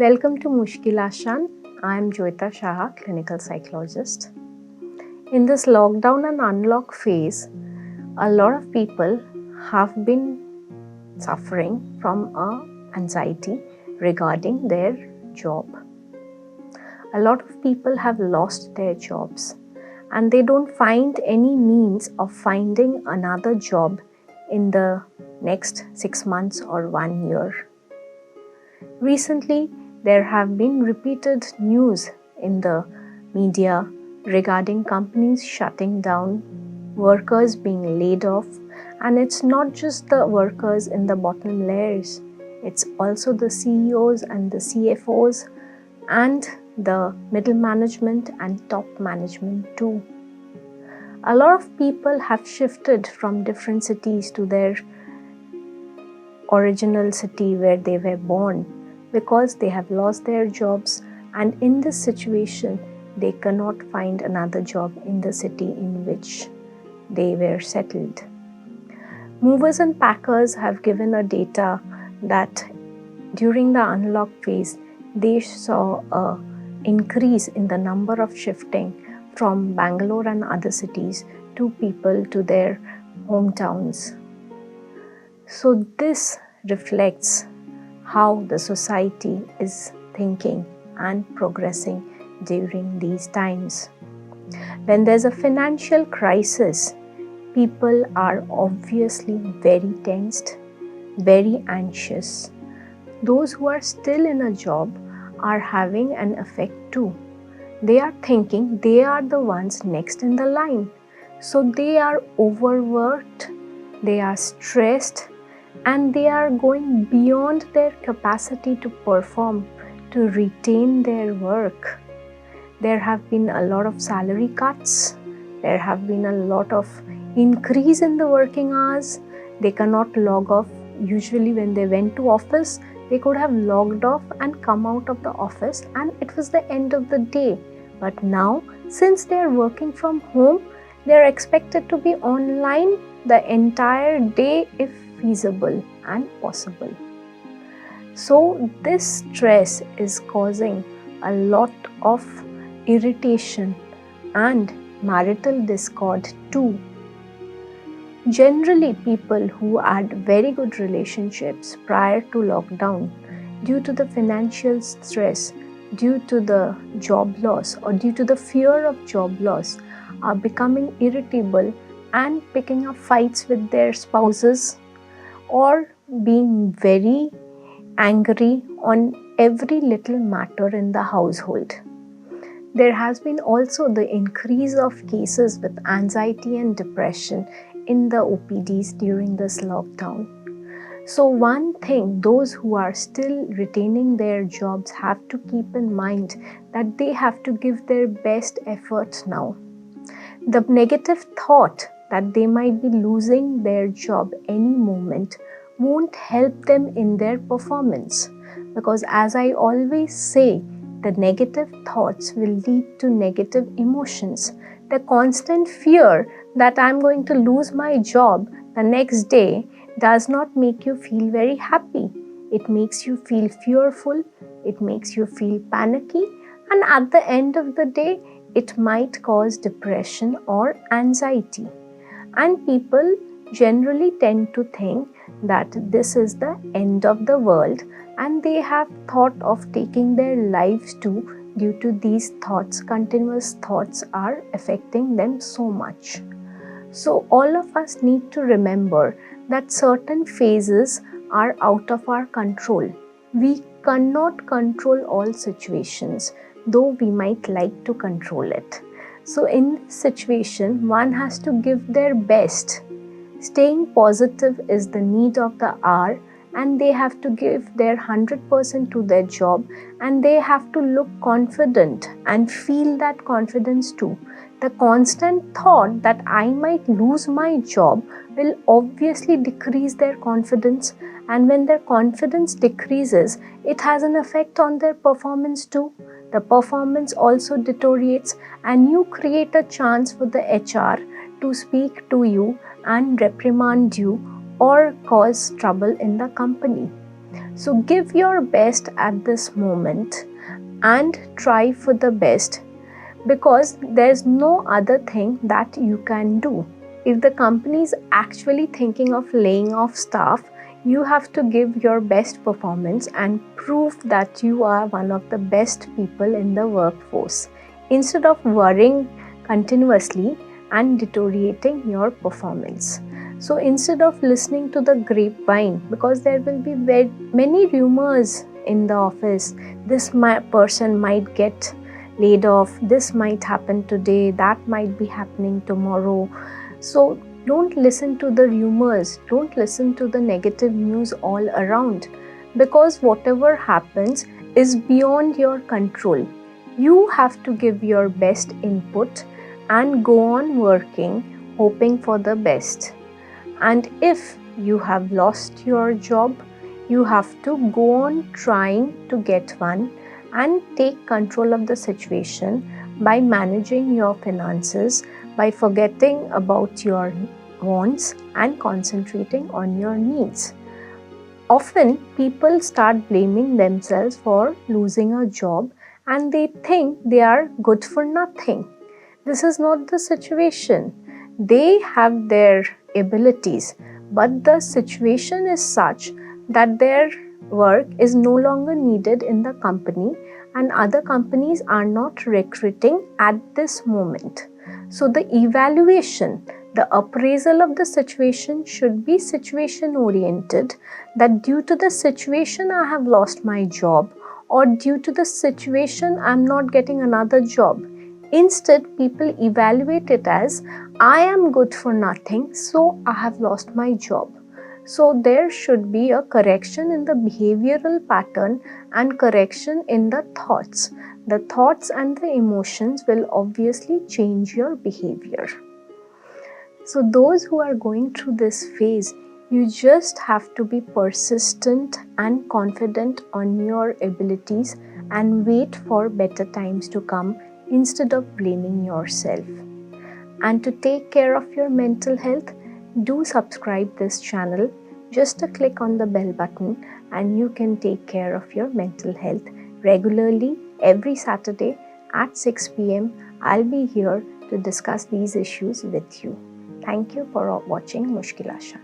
Welcome to Mushkil Ashan. I am Joita Shah, clinical psychologist. In this lockdown and unlock phase, a lot of people have been suffering from anxiety regarding their job. A lot of people have lost their jobs and they don't find any means of finding another job in the next 6 months or 1 year. Recently, there have been repeated news in the media regarding companies shutting down, workers being laid off, and it's not just the workers in the bottom layers, it's also the CEOs and the CFOs and the middle management and top management too. A lot of people have shifted from different cities to their original city where they were born because they have lost their jobs, and in this situation they cannot find another job in the city in which they were settled. Movers and packers have given a data that during the unlock phase they saw an increase in the number of shifting from Bangalore and other cities to people to their hometowns. So this reflects how the society is thinking and progressing during these times. When there's a financial crisis, people are obviously very tensed, very anxious. Those who are still in a job are having an effect too. They are thinking they are the ones next in the line. So they are overworked, they are stressed, and they are going beyond their capacity to perform, to retain their work. There have been a lot of salary cuts. There have been a lot of increase in the working hours. They cannot log off. Usually when they went to office, they could have logged off and come out of the office and it was the end of the day. But now, since they are working from home, they are expected to be online the entire day if feasible and possible. So this stress is causing a lot of irritation and marital discord too. Generally, people who had very good relationships prior to lockdown, due to the financial stress, due to the job loss or due to the fear of job loss, are becoming irritable and picking up fights with their spouses or being very angry on every little matter in the household. There has been also the increase of cases with anxiety and depression in the OPDs during this lockdown. So one thing those who are still retaining their jobs have to keep in mind that they have to give their best efforts now. The negative thought that they might be losing their job any moment won't help them in their performance, because as I always say, the negative thoughts will lead to negative emotions. The constant fear that I'm going to lose my job the next day does not make you feel very happy. It makes you feel fearful, it makes you feel panicky, and at the end of the day, it might cause depression or anxiety. And people generally tend to think that this is the end of the world, and they have thought of taking their lives too due to these thoughts. Continuous thoughts are affecting them so much. So all of us need to remember that certain phases are out of our control. We cannot control all situations, though we might like to control it. So in this situation, one has to give their best. Staying positive is the need of the hour, and they have to give their 100% to their job, and they have to look confident and feel that confidence too. The constant thought that I might lose my job will obviously decrease their confidence, and when their confidence decreases, it has an effect on their performance too. The performance also deteriorates, and you create a chance for the HR to speak to you and reprimand you or cause trouble in the company. So give your best at this moment and try for the best, because there's no other thing that you can do. If the company is actually thinking of laying off staff, you have to give your best performance and prove that you are one of the best people in the workforce, instead of worrying continuously and deteriorating your performance. So instead of listening to the grapevine, because there will be very many rumors in the office, this person might get laid off, this might happen today, that might be happening tomorrow. So don't listen to the rumors, don't listen to the negative news all around, because whatever happens is beyond your control. You have to give your best input and go on working, hoping for the best. And if you have lost your job, you have to go on trying to get one and take control of the situation by managing your finances, by forgetting about your wants and concentrating on your needs. Often people start blaming themselves for losing a job and they think they are good for nothing. This is not the situation. They have their abilities, but the situation is such that their work is no longer needed in the company and other companies are not recruiting at this moment. So the evaluation, the appraisal of the situation should be situation oriented, that due to the situation I have lost my job, or due to the situation I'm not getting another job. Instead, people evaluate it as I am good for nothing, so I have lost my job. So there should be a correction in the behavioral pattern and correction in the thoughts. The thoughts and the emotions will obviously change your behavior. So those who are going through this phase, you just have to be persistent and confident on your abilities and wait for better times to come instead of blaming yourself. And to take care of your mental health, do subscribe this channel. Just a click on the bell button and you can take care of your mental health regularly. Every Saturday at 6 p.m. I'll be here to discuss these issues with you. Thank you for watching Mushkil Asha.